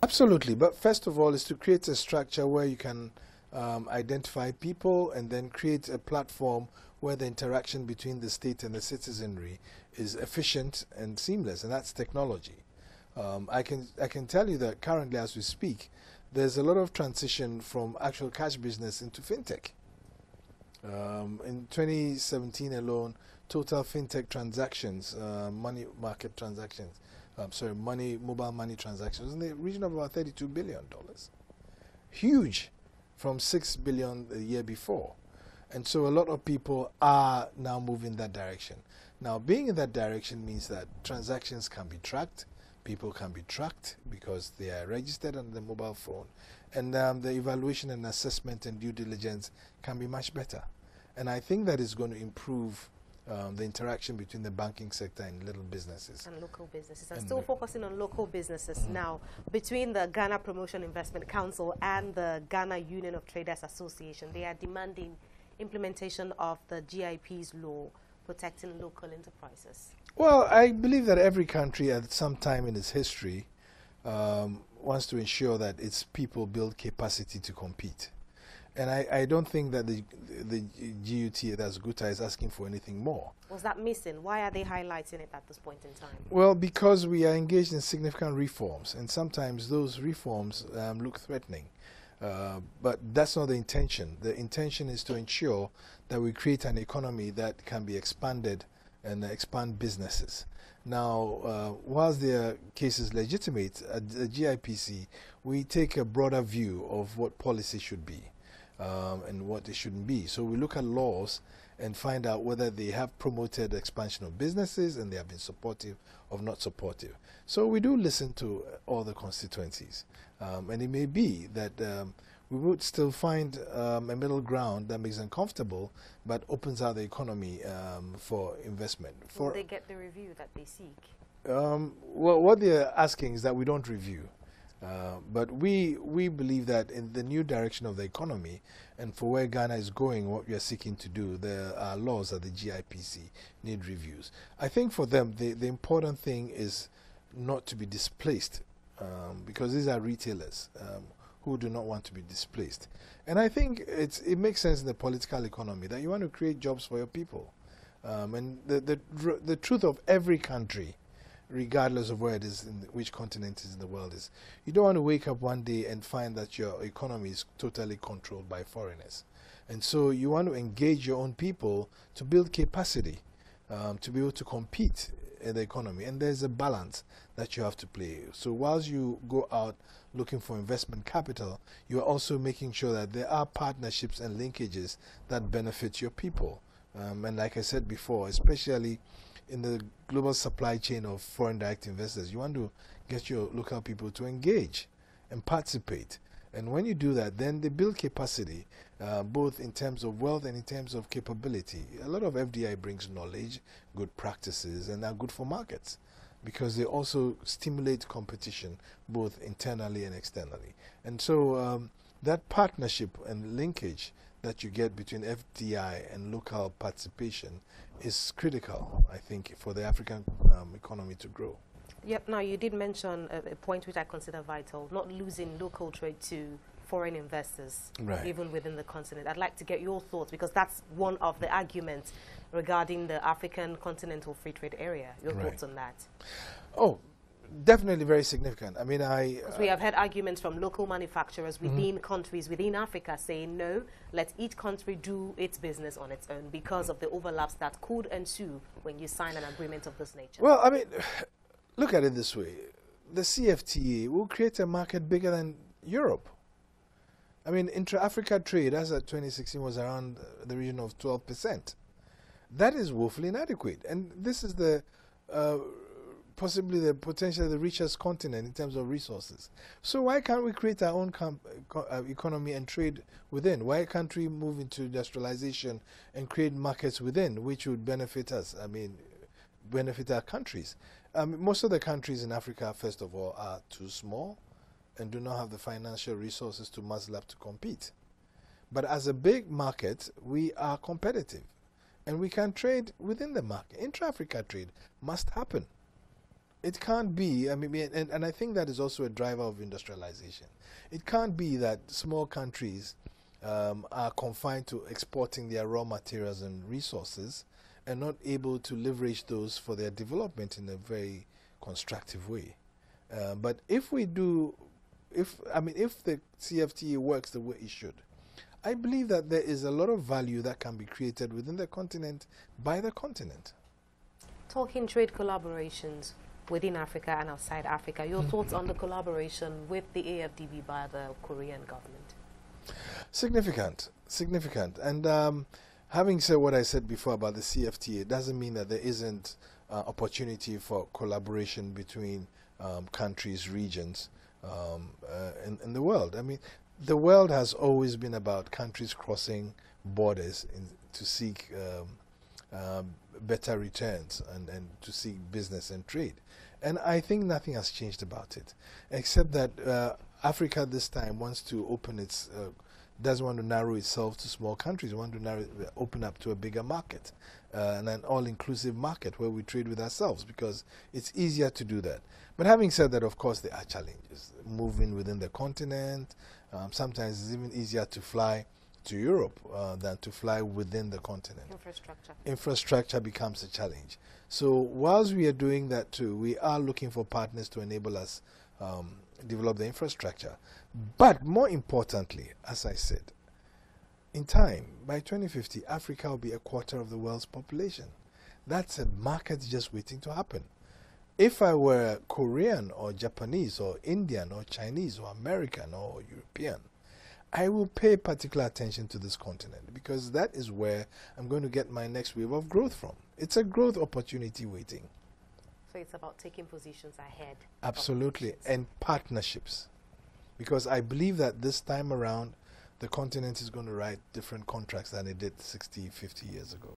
Absolutely, but first of all is to create a structure where you can identify people and then create a platform where the interaction between the state and the citizenry is efficient and seamless, and that's technology. I can tell you that currently, as we speak, there's a lot of transition from actual cash business into fintech. In 2017 alone, total fintech transactions, money market transactions, mobile money transactions in the region of about $32 billion. Huge, from $6 billion the year before. And so a lot of people are now moving that direction. Now, being in that direction means that transactions can be tracked, people can be tracked because they are registered on the mobile phone, and the evaluation and assessment and due diligence can be much better. And I think that is going to improve the interaction between the banking sector and little businesses. And local businesses. And still focusing on local businesses now, between the Ghana Promotion Investment Council and the Ghana Union of Traders Association, they are demanding implementation of the GIP's law protecting local enterprises. Well, I believe that every country at some time in its history wants to ensure that its people build capacity to compete. And I don't think that the GUT, that's GUTA, is asking for anything more. Was that missing? Why are they highlighting it at this point in time? Well, because we are engaged in significant reforms, and sometimes those reforms look threatening. But that's not the intention. The intention is to ensure that we create an economy that can be expanded and expand businesses. Now, whilst their case is legitimate, at the GIPC, we take a broader view of what policy should be. And what it shouldn't be. So we look at laws and find out whether they have promoted expansion of businesses and they have been supportive or not supportive. So we do listen to all the constituencies. And it may be that we would still find a middle ground that makes them comfortable but opens out the economy for investment. Will they get the review that they seek? Well, what they're asking is that we don't review. But we believe that in the new direction of the economy and for where Ghana is going, what we are seeking to do, there are laws at the GIPC need reviews. I think for them, the important thing is not to be displaced because these are retailers who do not want to be displaced. And I think it makes sense in the political economy that you want to create jobs for your people. And the truth of every country, regardless of where it is, which continent it is in the world, is you don't want to wake up one day and find that your economy is totally controlled by foreigners. And so you want to engage your own people to build capacity, to be able to compete in the economy. And there's a balance that you have to play. So whilst you go out looking for investment capital, you are also making sure that there are partnerships and linkages that benefit your people. And like I said before, especially in the global supply chain of foreign direct investors, you want to get your local people to engage and participate. And when you do that, then they build capacity, both in terms of wealth and in terms of capability. A lot of FDI brings knowledge, good practices, and are good for markets because they also stimulate competition, both internally and externally. And so that partnership and linkage that you get between FDI and local participation is critical, I think, for the African economy to grow. Yep. Now, you did mention a point which I consider vital, not losing local trade to foreign investors, right, even within the continent. I'd like to get your thoughts because that's one of the arguments regarding the African Continental Free Trade Area. Your right, thoughts on that? Oh, definitely very significant. I mean, we have had arguments from local manufacturers within countries within Africa saying, no, let each country do its business on its own because of the overlaps that could ensue when you sign an agreement of this nature. Well, I mean, look at it this way. The CFTA will create a market bigger than Europe. I mean, intra-Africa trade, as of 2016, was around the region of 12%. That is woefully inadequate. And this is the possibly the potentially the richest continent in terms of resources. So why can't we create our own economy and trade within? Why can't we move into industrialization and create markets within, which would benefit us? I mean, benefit our countries. Most of the countries in Africa, first of all, are too small and do not have the financial resources to muzzle up to compete. But as a big market, we are competitive and we can trade within the market. Intra-Africa trade must happen. It can't be. I mean, and I think that is also a driver of industrialization. It can't be that small countries are confined to exporting their raw materials and resources and not able to leverage those for their development in a very constructive way. But if we do, if the CFTA works the way it should, I believe that there is a lot of value that can be created within the continent by the continent. Talking trade collaborations within Africa and outside Africa, your thoughts on the collaboration with the AFDB by the Korean government? Significant. And having said what I said before about the CFTA, it doesn't mean that there isn't opportunity for collaboration between countries, regions in the world. I mean, the world has always been about countries crossing borders to seek better returns and to seek business and trade. And I think nothing has changed about it, except that Africa this time wants to open its, doesn't want to narrow itself to small countries. It wants to open up to a bigger market, and an all-inclusive market where we trade with ourselves, because it's easier to do that. But having said that, of course, there are challenges. Moving within the continent, sometimes it's even easier to fly to Europe than to fly within the continent. Infrastructure becomes a challenge. So whilst we are doing that too, we are looking for partners to enable us develop the infrastructure. But more importantly, as I said, in time, by 2050, Africa will be a quarter of the world's population. That's a market just waiting to happen. If I were Korean or Japanese or Indian or Chinese or American or European, I will pay particular attention to this continent, because that is where I'm going to get my next wave of growth from. It's a growth opportunity waiting. So it's about taking positions ahead. Absolutely, and partnerships. Because I believe that this time around, the continent is going to write different contracts than it did 60, 50 years ago.